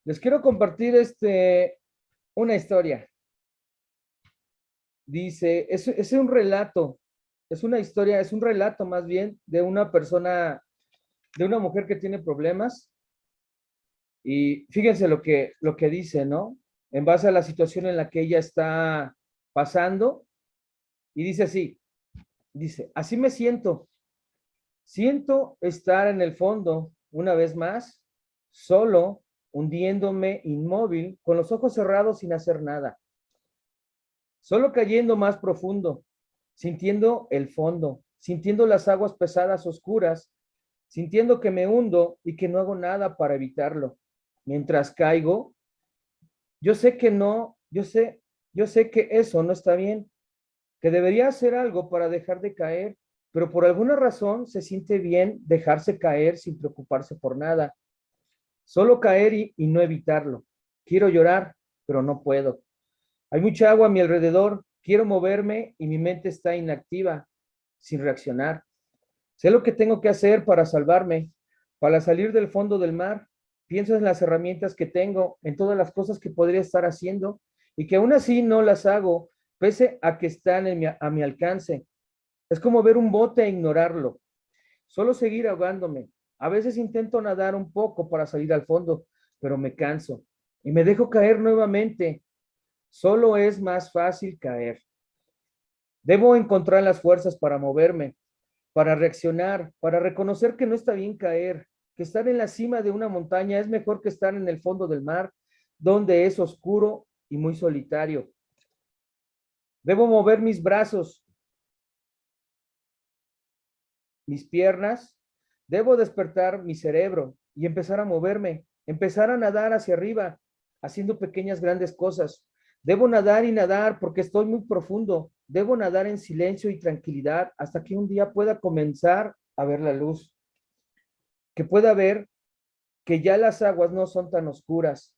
Les quiero compartir una historia. Dice, es un relato, es una historia, es un relato más bien de una persona, de una mujer que tiene problemas. Y fíjense lo que dice, ¿no? En base a la situación en la que ella está pasando. Y dice así, dice, así me siento. Siento estar en el fondo, una vez más, solo, hundiéndome inmóvil, con los ojos cerrados sin hacer nada. Solo cayendo más profundo, sintiendo el fondo, sintiendo las aguas pesadas oscuras, sintiendo que me hundo y que no hago nada para evitarlo. Mientras caigo, yo sé que no, yo sé que eso no está bien, que debería hacer algo para dejar de caer, pero por alguna razón se siente bien dejarse caer sin preocuparse por nada. Solo caer y no evitarlo. Quiero llorar, pero no puedo. Hay mucha agua a mi alrededor, quiero moverme y mi mente está inactiva, sin reaccionar. Sé lo que tengo que hacer para salvarme, para salir del fondo del mar. Pienso en las herramientas que tengo, en todas las cosas que podría estar haciendo y que aún así no las hago, pese a que están a mi alcance. Es como ver un bote e ignorarlo, solo seguir ahogándome. A veces intento nadar un poco para salir al fondo, pero me canso y me dejo caer nuevamente. Solo es más fácil caer. Debo encontrar las fuerzas para moverme, para reaccionar, para reconocer que no está bien caer, que estar en la cima de una montaña es mejor que estar en el fondo del mar, donde es oscuro y muy solitario. Debo mover mis brazos, mis piernas, debo despertar mi cerebro y empezar a moverme, empezar a nadar hacia arriba, haciendo pequeñas, grandes cosas. Debo nadar y nadar porque estoy muy profundo. Debo nadar en silencio y tranquilidad hasta que un día pueda comenzar a ver la luz, que pueda ver que ya las aguas no son tan oscuras,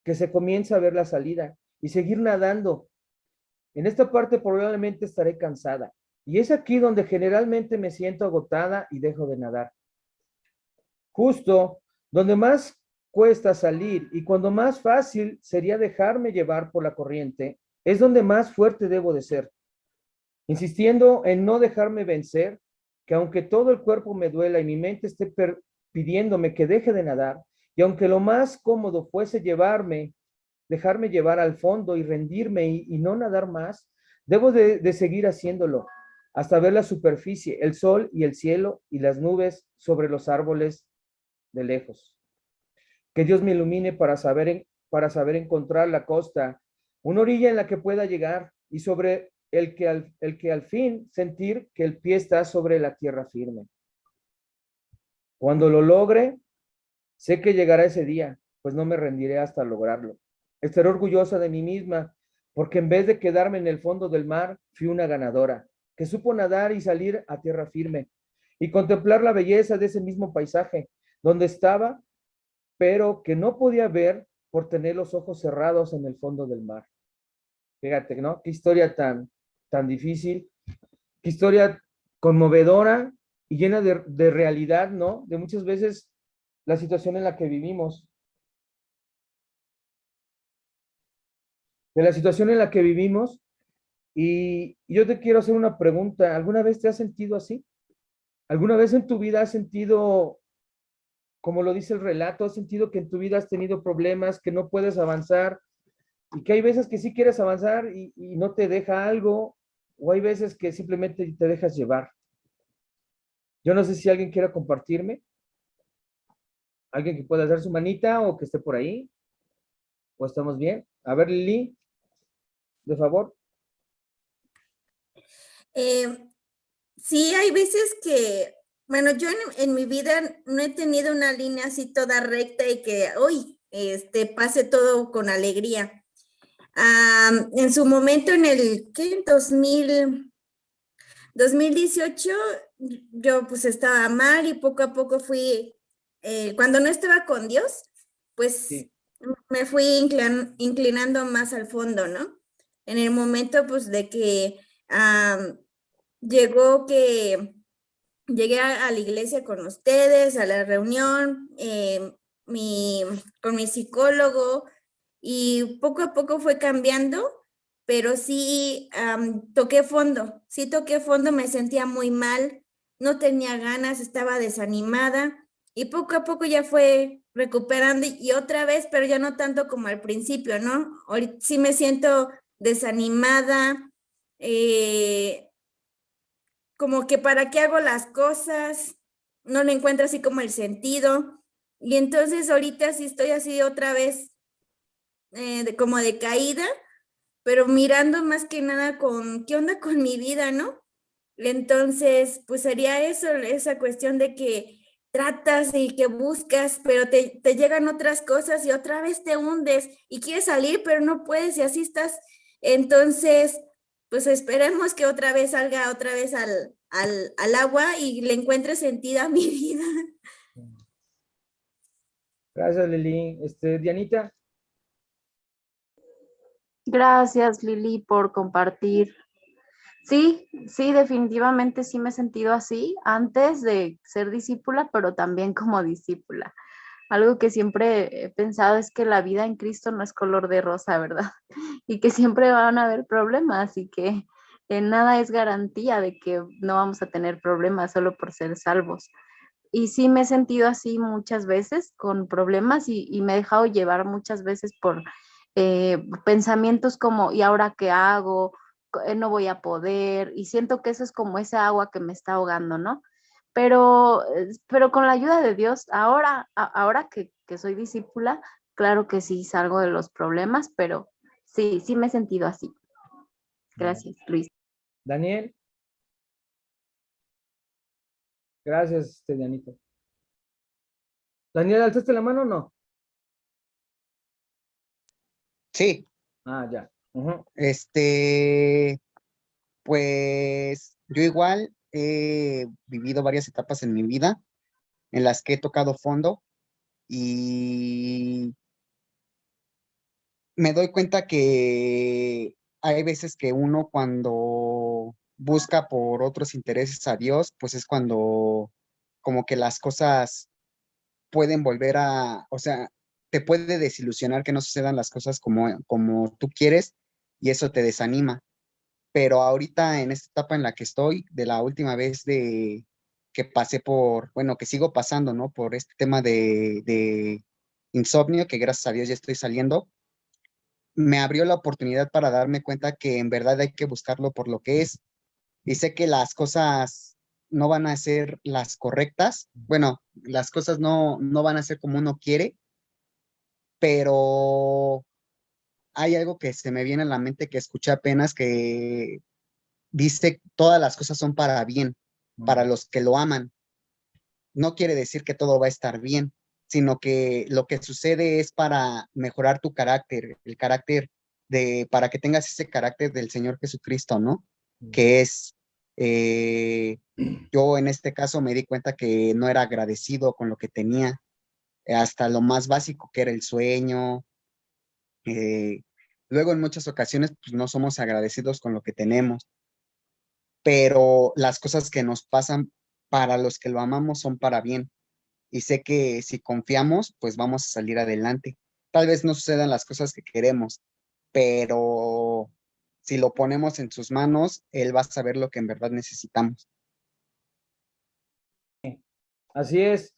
que se comienza a ver la salida y seguir nadando. En esta parte probablemente estaré cansada y es aquí donde generalmente me siento agotada y dejo de nadar. Justo donde más cuesta salir y cuando más fácil sería dejarme llevar por la corriente, es donde más fuerte debo de ser, insistiendo en no dejarme vencer, que aunque todo el cuerpo me duela y mi mente esté pidiéndome que deje de nadar, y aunque lo más cómodo fuese dejarme llevar al fondo y rendirme y no nadar más, debo de seguir haciéndolo hasta ver la superficie, el sol y el cielo y las nubes sobre los árboles de lejos. Que Dios me ilumine para saber encontrar la costa, una orilla en la que pueda llegar y sobre el que al fin sentir que el pie está sobre la tierra firme. Cuando lo logre, sé que llegará ese día, pues no me rendiré hasta lograrlo. Estaré orgullosa de mí misma, porque en vez de quedarme en el fondo del mar, fui una ganadora, que supo nadar y salir a tierra firme y contemplar la belleza de ese mismo paisaje, donde estaba, pero que no podía ver por tener los ojos cerrados en el fondo del mar. Fíjate, ¿no? Qué historia tan difícil, qué historia conmovedora y llena de realidad, ¿no? De muchas veces la situación en la que vivimos, de la situación en la que vivimos. Y yo te quiero hacer una pregunta. ¿Alguna vez te has sentido así? ¿Alguna vez en tu vida has sentido, como lo dice el relato, has sentido que en tu vida has tenido problemas, que no puedes avanzar y que hay veces que sí quieres avanzar y no te deja algo, o hay veces que simplemente te dejas llevar? Yo no sé si alguien quiera compartirme, alguien que pueda hacer su manita o que esté por ahí, o estamos bien. A ver, Lili, de favor. Eh, sí, hay veces que, bueno, yo en mi vida no he tenido una línea así toda recta y que hoy pase todo con alegría. En su momento, en el ¿qué? 2018, yo pues estaba mal y poco a poco fui, cuando no estaba con Dios, pues Sí, me fui inclinando más al fondo, ¿no? En el momento pues de que llegó que llegué a la iglesia con ustedes, a la reunión, con mi psicólogo y poco a poco fue cambiando, pero sí toqué fondo, me sentía muy mal, no tenía ganas, estaba desanimada y poco a poco ya fue recuperando y otra vez, pero ya no tanto como al principio, ¿no? Ahorita sí me siento desanimada, como que para qué hago las cosas, no le encuentro así como el sentido. Y entonces ahorita sí estoy así otra vez como de caída, pero mirando más que nada con qué onda con mi vida, ¿no? Entonces, pues sería eso, esa cuestión de que tratas y que buscas, pero te llegan otras cosas y otra vez te hundes y quieres salir, pero no puedes y así estás. Entonces, pues esperemos que otra vez salga otra vez al agua y le encuentre sentido a mi vida. Gracias, Lili. Dianita, Gracias, Lili, por compartir. Sí, sí, definitivamente sí me he sentido así antes de ser discípula, pero también como discípula. Algo que siempre he pensado es que la vida en Cristo no es color de rosa, ¿verdad? Y que siempre van a haber problemas y que nada es garantía de que no vamos a tener problemas solo por ser salvos. Y sí me he sentido así muchas veces con problemas y me he dejado llevar muchas veces por pensamientos como, ¿y ahora qué hago? No voy a poder. Y siento que eso es como esa agua que me está ahogando, ¿no? Pero con la ayuda de Dios, ahora que soy discípula, claro que sí salgo de los problemas, pero sí, sí me he sentido así. Gracias, Luis. Daniel, gracias, Dianita. Daniel, ¿alzaste la mano o no? Sí, Ah, ya. Ujú. pues yo igual he vivido varias etapas en mi vida en las que he tocado fondo y me doy cuenta que hay veces que uno cuando busca por otros intereses a Dios, pues es cuando como que las cosas pueden volver a, o sea, te puede desilusionar que no sucedan las cosas como tú quieres y eso te desanima. Pero ahorita en esta etapa en la que estoy, de la última vez de que pasé por, bueno, que sigo pasando, ¿no? Por este tema de insomnio, que gracias a Dios ya estoy saliendo, me abrió la oportunidad para darme cuenta que en verdad hay que buscarlo por lo que es. Y sé que las cosas no van a ser las correctas, bueno, las cosas no van a ser como uno quiere, pero hay algo que se me viene a la mente que escuché apenas que dice todas las cosas son para bien, para los que lo aman. No quiere decir que todo va a estar bien, sino que lo que sucede es para mejorar tu carácter, el carácter para que tengas ese carácter del Señor Jesucristo, ¿no? Que es, eh, yo en este caso me di cuenta que no era agradecido con lo que tenía, hasta lo más básico que era el sueño. eh, Luego en muchas ocasiones pues no somos agradecidos con lo que tenemos, pero las cosas que nos pasan para los que lo amamos son para bien. Y sé que si confiamos, pues vamos a salir adelante. Tal vez no sucedan las cosas que queremos, pero si lo ponemos en sus manos, él va a saber lo que en verdad necesitamos. Así es.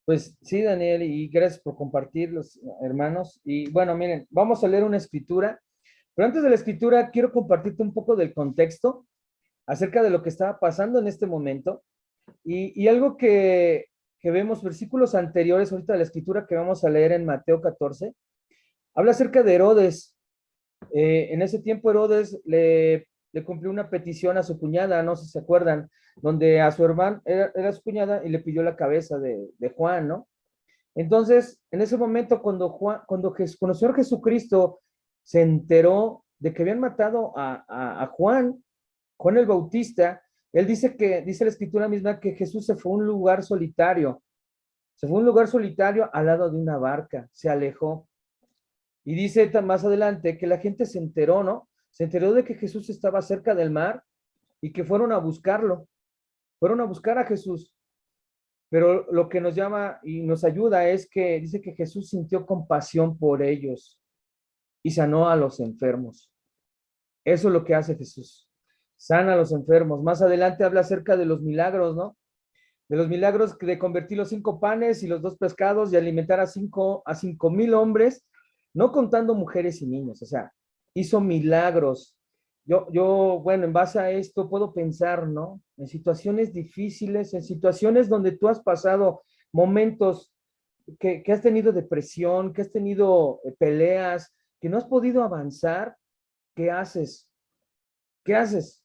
Pues sí, Daniel, y gracias por compartir los hermanos. Y bueno, miren, vamos a leer una escritura, pero antes de la escritura quiero compartirte un poco del contexto acerca de lo que estaba pasando en este momento y algo que vemos, versículos anteriores ahorita de la escritura que vamos a leer en Mateo 14, habla acerca de Herodes. En ese tiempo Herodes le cumplió una petición a su cuñada, no sé si se acuerdan, donde a su hermano, era su cuñada y le pidió la cabeza de Juan, ¿no? Entonces, en ese momento, cuando el Señor Jesucristo se enteró de que habían matado a Juan el Bautista, él dice la escritura misma que Jesús se fue a un lugar solitario, se fue a un lugar solitario al lado de una barca, se alejó. Y dice más adelante que la gente se enteró, ¿no? Se enteró de que Jesús estaba cerca del mar y que fueron a buscarlo, fueron a buscar a Jesús. Pero lo que nos llama y nos ayuda es que dice que Jesús sintió compasión por ellos y sanó a los enfermos. Eso es lo que hace Jesús. Sana a los enfermos. Más adelante habla acerca de los milagros, ¿no? De los milagros de convertir los 5 panes y los 2 pescados y alimentar a 5,000 hombres, no contando mujeres y niños. O sea, hizo milagros. Bueno, en base a esto puedo pensar, ¿no? En situaciones difíciles, en situaciones donde tú has pasado momentos que has tenido depresión, que has tenido peleas, que no has podido avanzar. ¿Qué haces? ¿Qué haces?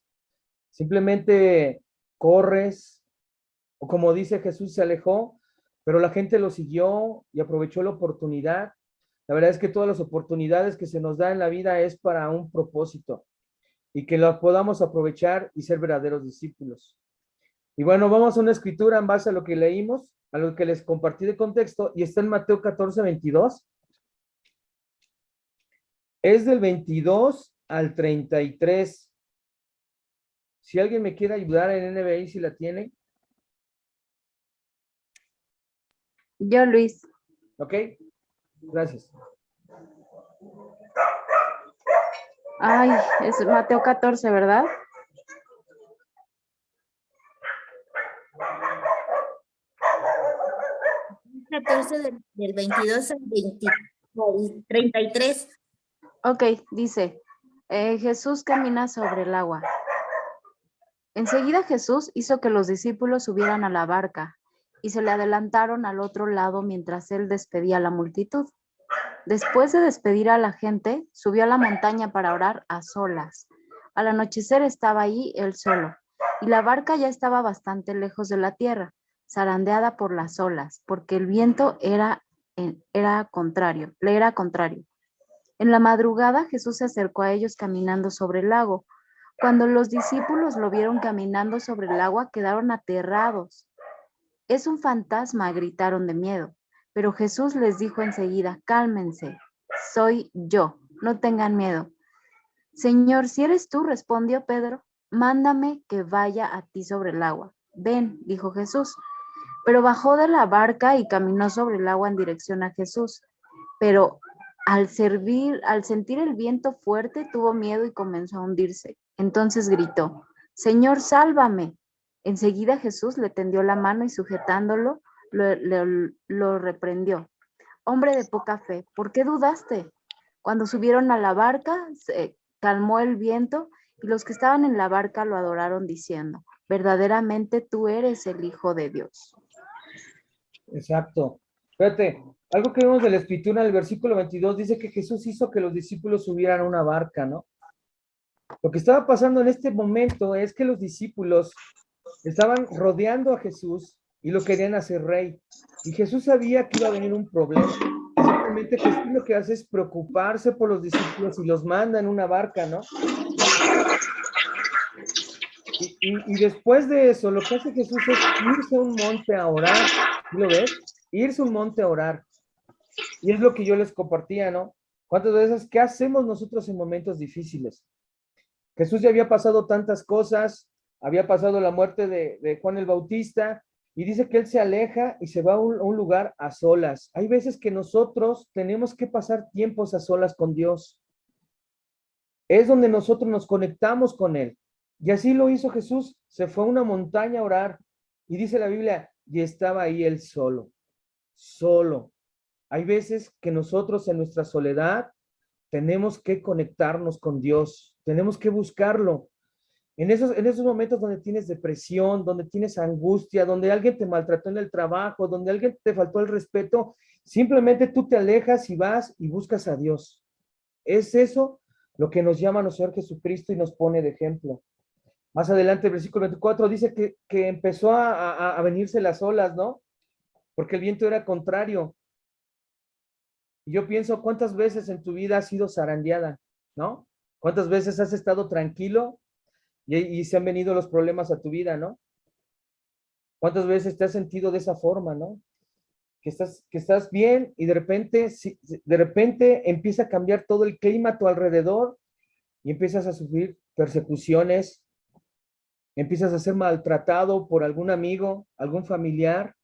Simplemente corres, o como dice Jesús, se alejó, pero la gente lo siguió y aprovechó la oportunidad. La verdad es que todas las oportunidades que se nos da en la vida es para un propósito y que las podamos aprovechar y ser verdaderos discípulos. Y bueno, vamos a una escritura en base a lo que leímos, a lo que les compartí de contexto, y está en Mateo 14:22. Es del 22 al 33. Si alguien me quiere ayudar en NBI, si la tiene. Yo, Luis. ¿Ok? Gracias. Ay, es Mateo 14, ¿verdad? Del 22 al 33. Ok, dice, Jesús camina sobre el agua. Enseguida Jesús hizo que los discípulos subieran a la barca y se le adelantaron al otro lado mientras él despedía a la multitud. Después de despedir a la gente, subió a la montaña para orar a solas. Al anochecer estaba allí él solo, y la barca ya estaba bastante lejos de la tierra, zarandeada por las olas, porque el viento le era contrario. En la madrugada Jesús se acercó a ellos caminando sobre el lago. Cuando los discípulos lo vieron caminando sobre el agua, quedaron aterrados. «Es un fantasma», gritaron de miedo. Pero Jesús les dijo enseguida, «Cálmense, soy yo, no tengan miedo». «Señor, si eres tú», respondió Pedro, «mándame que vaya a ti sobre el agua». «Ven», dijo Jesús. Pero bajó de la barca y caminó sobre el agua en dirección a Jesús. Pero al sentir el viento fuerte, tuvo miedo y comenzó a hundirse. Entonces gritó, «Señor, sálvame». Enseguida Jesús le tendió la mano y sujetándolo, lo reprendió. «Hombre de poca fe, ¿por qué dudaste?». Cuando subieron a la barca, se calmó el viento y los que estaban en la barca lo adoraron diciendo, «Verdaderamente tú eres el Hijo de Dios». Exacto. Fíjate, algo que vemos de la escritura en el versículo 22 dice que Jesús hizo que los discípulos subieran a una barca, ¿no? Lo que estaba pasando en este momento es que los discípulos estaban rodeando a Jesús y lo querían hacer rey. Y Jesús sabía que iba a venir un problema. Simplemente Jesús lo que hace es preocuparse por los discípulos y los manda en una barca, ¿no? Y después de eso, lo que hace Jesús es irse a un monte a orar. ¿Lo ves? Irse a un monte a orar. Y es lo que yo les compartía, ¿no? ¿Cuántas veces, qué hacemos nosotros en momentos difíciles? Jesús ya había pasado tantas cosas, había pasado la muerte de Juan el Bautista, y dice que él se aleja y se va a un lugar a solas. Hay veces que nosotros tenemos que pasar tiempos a solas con Dios. Es donde nosotros nos conectamos con Él. Y así lo hizo Jesús. Se fue a una montaña a orar. Y dice la Biblia, y estaba ahí él solo. Solo. Hay veces que nosotros en nuestra soledad tenemos que conectarnos con Dios. Tenemos que buscarlo. En esos momentos donde tienes depresión, donde tienes angustia, donde alguien te maltrató en el trabajo, donde alguien te faltó el respeto, simplemente tú te alejas y vas y buscas a Dios. Es eso lo que nos llama a nuestro Señor Jesucristo y nos pone de ejemplo. Más adelante, el versículo 24 dice que empezó a venirse las olas, ¿no? Porque el viento era contrario. Y yo pienso, ¿cuántas veces en tu vida has sido zarandeada, ¿no? ¿Cuántas veces has estado tranquilo y se han venido los problemas a tu vida, ¿no? ¿Cuántas veces te has sentido de esa forma, ¿no? Que estás bien y de repente empieza a cambiar todo el clima a tu alrededor y empiezas a sufrir persecuciones, empiezas a ser maltratado por algún amigo, algún familiar,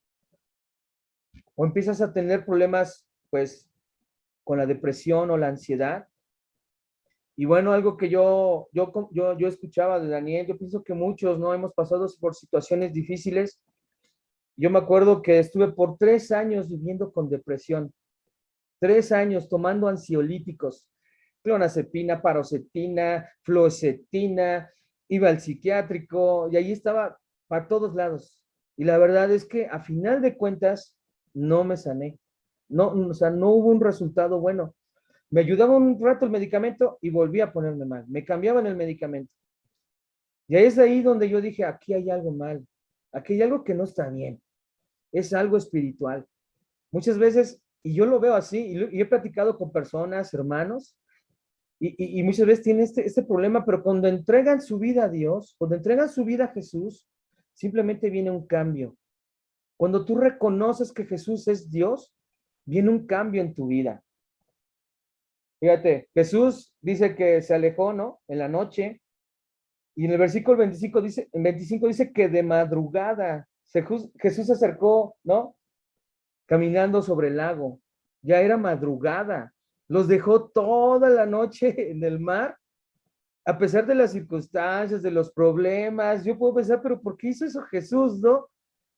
o empiezas a tener problemas, pues, con la depresión o la ansiedad. Y bueno, algo que yo escuchaba de Daniel, yo pienso que muchos no hemos pasado por situaciones difíciles. Yo me acuerdo que estuve por 3 años viviendo con depresión, 3 años tomando ansiolíticos, clonazepina, paroxetina, fluoxetina, iba al psiquiátrico y ahí estaba para todos lados. Y la verdad es que a final de cuentas no me sané. No, o sea, no hubo un resultado bueno. Me ayudaba un rato el medicamento y volví a ponerme mal. Me cambiaban el medicamento. Y es ahí donde yo dije, aquí hay algo mal. Aquí hay algo que no está bien. Es algo espiritual. Muchas veces, y yo lo veo así, y he platicado con personas, hermanos, y muchas veces tienen este problema, pero cuando entregan su vida a Dios, cuando entregan su vida a Jesús, simplemente viene un cambio. Cuando tú reconoces que Jesús es Dios, viene un cambio en tu vida. Fíjate, Jesús dice que se alejó, ¿no? En la noche, y en el versículo 25 dice que de madrugada Jesús se acercó, ¿no? Caminando sobre el lago. Ya era madrugada. Los dejó toda la noche en el mar, a pesar de las circunstancias, de los problemas. Yo puedo pensar, pero ¿por qué hizo eso Jesús, no?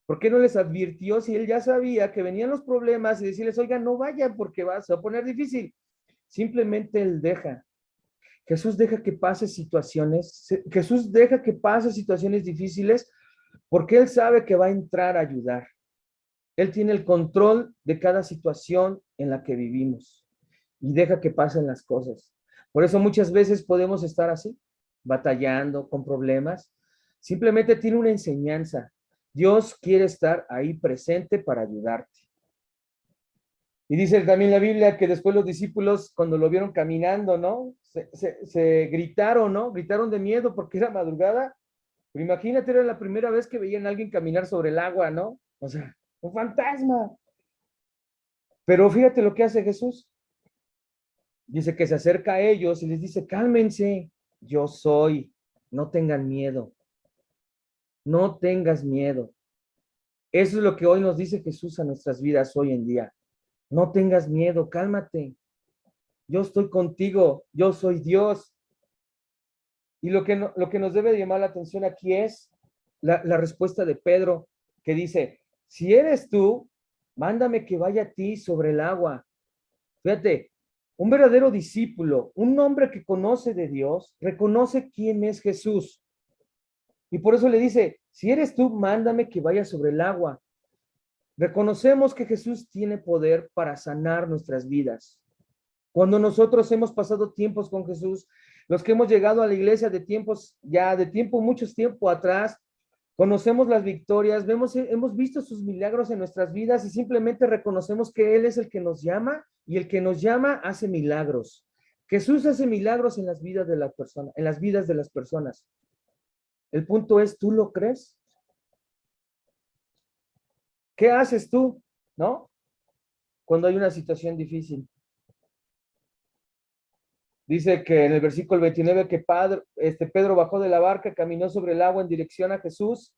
¿Por qué no les advirtió si él ya sabía que venían los problemas y decirles, oigan, no vayan porque se va a poner difícil? Simplemente él deja. Jesús deja que pase situaciones, Jesús deja que pase situaciones difíciles porque él sabe que va a entrar a ayudar. Él tiene el control de cada situación en la que vivimos y deja que pasen las cosas. Por eso muchas veces podemos estar así, batallando con problemas. Simplemente tiene una enseñanza. Dios quiere estar ahí presente para ayudarte. Y dice también la Biblia que después los discípulos, cuando lo vieron caminando, ¿no? Se gritaron, ¿no? Gritaron de miedo porque era madrugada. Pero imagínate, era la primera vez que veían a alguien caminar sobre el agua, ¿no? O sea, un fantasma. Pero fíjate lo que hace Jesús. Dice que se acerca a ellos y les dice, cálmense, yo soy, no tengan miedo, no tengas miedo. Eso es lo que hoy nos dice Jesús a nuestras vidas hoy en día. No tengas miedo, cálmate. Yo estoy contigo, yo soy Dios. Y lo que nos debe llamar la atención aquí es la respuesta de Pedro, que dice, si eres tú, mándame que vaya a ti sobre el agua. Fíjate, un verdadero discípulo, un hombre que conoce de Dios, reconoce quién es Jesús. Y por eso le dice, si eres tú, mándame que vaya sobre el agua. Reconocemos que Jesús tiene poder para sanar nuestras vidas. Cuando nosotros hemos pasado tiempos con Jesús, los que hemos llegado a la iglesia de tiempos, ya de muchos tiempo atrás, conocemos las victorias, hemos visto sus milagros en nuestras vidas y simplemente reconocemos que Él es el que nos llama y el que nos llama hace milagros. Jesús hace milagros en las vidas de las personas, en las vidas de las personas. El punto es, ¿tú lo crees? ¿Qué haces tú, no? Cuando hay una situación difícil. Dice que en el versículo 29 que Pedro bajó de la barca, caminó sobre el agua en dirección a Jesús,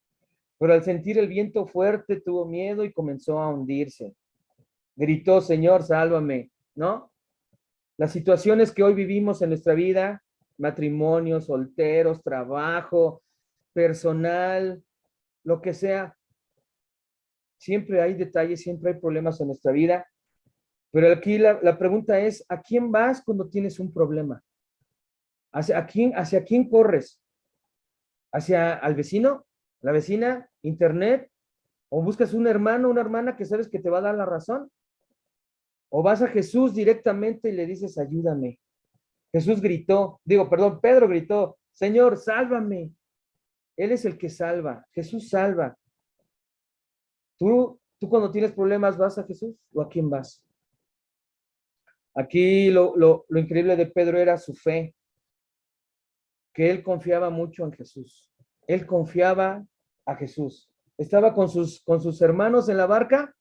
pero al sentir el viento fuerte tuvo miedo y comenzó a hundirse. Gritó, Señor, sálvame, ¿no? Las situaciones que hoy vivimos en nuestra vida, matrimonio, solteros, trabajo, personal, lo que sea, siempre hay detalles, siempre hay problemas en nuestra vida. Pero aquí la pregunta es, ¿a quién vas cuando tienes un problema? ¿Hacia quién corres? ¿Hacia al vecino, la vecina, internet? ¿O buscas un hermano, una hermana que sabes que te va a dar la razón? ¿O vas a Jesús directamente y le dices, ayúdame? Pedro gritó, Señor, sálvame. Él es el que salva, Jesús salva. ¿Tú cuando tienes problemas vas a Jesús o a quién vas? Aquí lo increíble de Pedro era su fe, que él confiaba mucho en Jesús. Él confiaba a Jesús. Estaba con sus hermanos en la barca,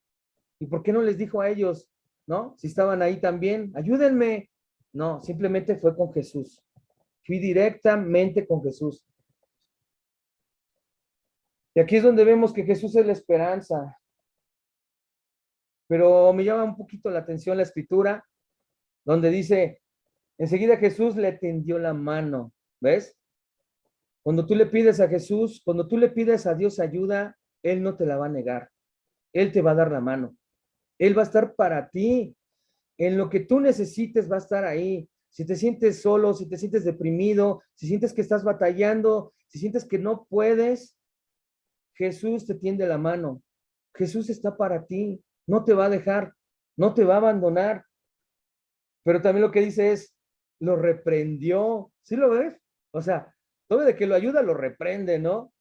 ¿y por qué no les dijo a ellos, no? Si estaban ahí también, ayúdenme. No, simplemente fue con Jesús. Fui directamente con Jesús. Y aquí es donde vemos que Jesús es la esperanza. pero me llama un poquito la atención la escritura, donde dice, enseguida Jesús le tendió la mano, ¿ves? Cuando tú le pides a Jesús, cuando tú le pides a Dios ayuda, Él no te la va a negar. Él te va a dar la mano. Él va a estar para ti. En lo que tú necesites va a estar ahí. Si te sientes solo, si te sientes deprimido, si sientes que estás batallando, si sientes que no puedes, Jesús te tiende la mano. Jesús está para ti. No te va a dejar, no te va a abandonar. Pero también lo que dice es, lo reprendió. ¿Sí lo ves? O sea, todo de que lo ayuda, lo reprende, ¿no?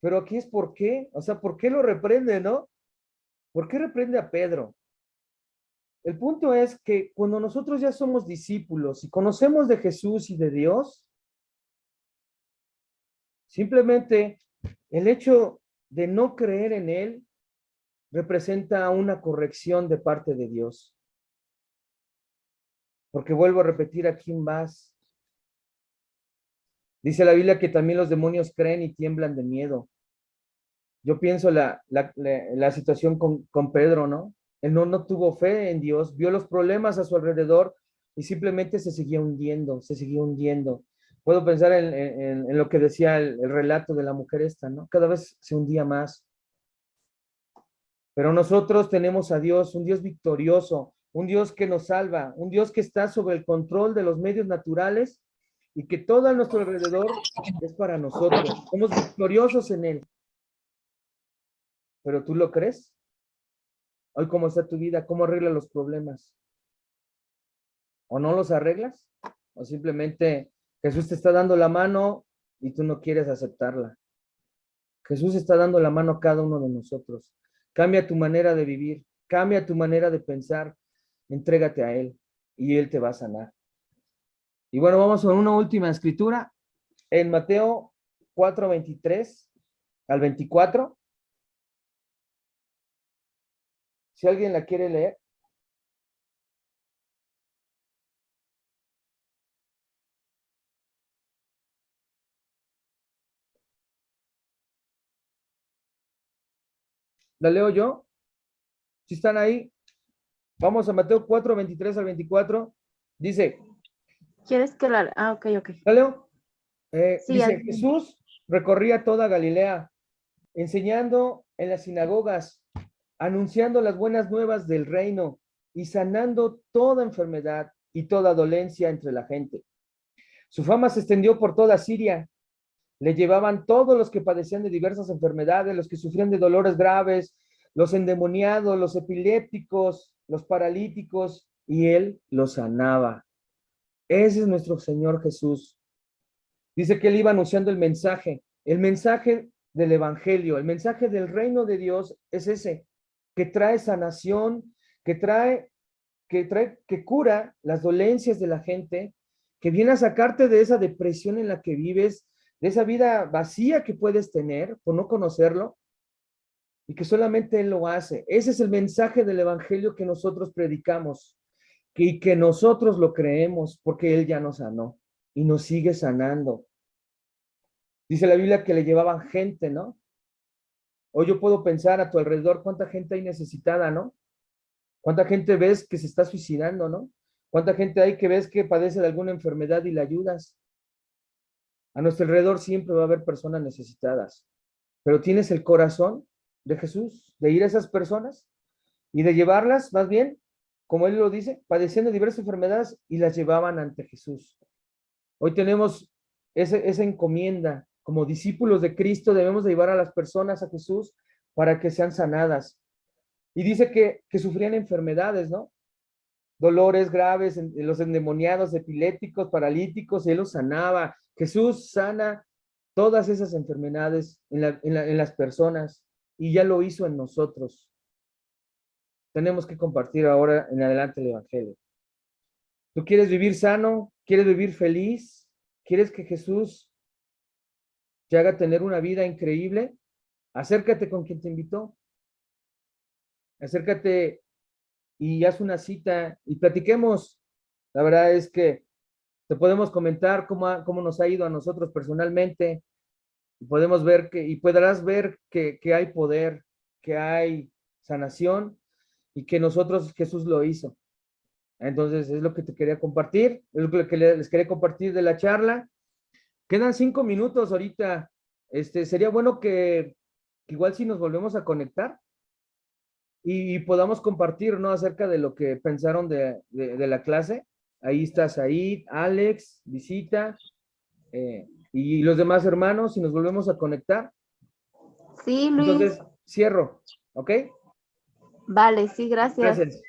Pero aquí es por qué. O sea, ¿por qué lo reprende, no? ¿Por qué reprende a Pedro? El punto es que cuando nosotros ya somos discípulos y conocemos de Jesús y de Dios, simplemente el hecho de no creer en Él representa una corrección de parte de Dios. Porque vuelvo a repetir, ¿a quién vas? Dice la Biblia que también los demonios creen y tiemblan de miedo. Yo pienso la situación con Pedro, ¿no? Él no tuvo fe en Dios, vio los problemas a su alrededor y simplemente se seguía hundiendo, se seguía hundiendo. Puedo pensar en lo que decía el relato de la mujer esta, ¿no? Cada vez se hundía más. Pero nosotros tenemos a Dios, un Dios victorioso, un Dios que nos salva, un Dios que está sobre el control de los medios naturales y que todo a nuestro alrededor es para nosotros. Somos victoriosos en Él. ¿Pero tú lo crees? Hoy, ¿cómo está tu vida? ¿Cómo arreglas los problemas? ¿O no los arreglas? ¿O simplemente Jesús te está dando la mano y tú no quieres aceptarla? Jesús está dando la mano a cada uno de nosotros. Cambia tu manera de vivir, cambia tu manera de pensar, entrégate a Él y Él te va a sanar. Y bueno, vamos con una última escritura en Mateo 4:23 al 24. Si alguien la quiere leer. ¿La leo yo? Si están ahí, vamos a Mateo 4:23 al 24. Dice, ¿Quieres que la... Ah, ok, ok. ¿la leo? Sí, Dice, Jesús recorría toda Galilea, enseñando en las sinagogas, anunciando las buenas nuevas del reino y sanando toda enfermedad y toda dolencia entre la gente. Su fama se extendió por toda Siria. Le llevaban todos los que padecían de diversas enfermedades, los que sufrían de dolores graves, los endemoniados, los epilépticos, los paralíticos, y él los sanaba. Ese es nuestro Señor Jesús. Dice que él iba anunciando el mensaje del evangelio, el mensaje del reino de Dios es ese, que trae sanación, que cura las dolencias de la gente, que viene a sacarte de esa depresión en la que vives, de esa vida vacía que puedes tener por no conocerlo, y que solamente Él lo hace. Ese es el mensaje del evangelio que nosotros predicamos, y que nosotros lo creemos porque Él ya nos sanó y nos sigue sanando. Dice la Biblia que le llevaban gente, ¿no? Hoy yo puedo pensar a tu alrededor cuánta gente hay necesitada, ¿no? ¿Cuánta gente ves que se está suicidando, no? ¿Cuánta gente hay que ves que padece de alguna enfermedad y la ayudas? A nuestro alrededor siempre va a haber personas necesitadas, pero tienes el corazón de Jesús, de ir a esas personas y de llevarlas, más bien, como Él lo dice, padeciendo diversas enfermedades y las llevaban ante Jesús. Hoy tenemos esa encomienda. Como discípulos de Cristo debemos de llevar a las personas a Jesús para que sean sanadas. Y dice que sufrían enfermedades, ¿no? Dolores graves, los endemoniados, epilépticos, paralíticos, Él los sanaba. Jesús sana todas esas enfermedades en las personas y ya lo hizo en nosotros. Tenemos que compartir ahora en adelante el Evangelio. ¿Tú quieres vivir sano? ¿Quieres vivir feliz? ¿Quieres que Jesús te haga tener una vida increíble? Acércate con quien te invitó. Acércate y haz una cita y platiquemos. La verdad es que te podemos comentar cómo nos ha ido a nosotros personalmente. Y podemos ver y podrás ver que hay poder, que hay sanación y que nosotros, Jesús lo hizo. Entonces, es lo que te quería compartir, es lo que les quería compartir de la charla. Quedan 5 minutos ahorita. Sería bueno que igual si nos volvemos a conectar y podamos compartir, ¿no? Acerca de lo que pensaron de la clase. Ahí está Said, Alex, Visita, y los demás hermanos, si nos volvemos a conectar. Sí, Luis. Entonces, cierro, ¿ok? Vale, sí, gracias. Gracias.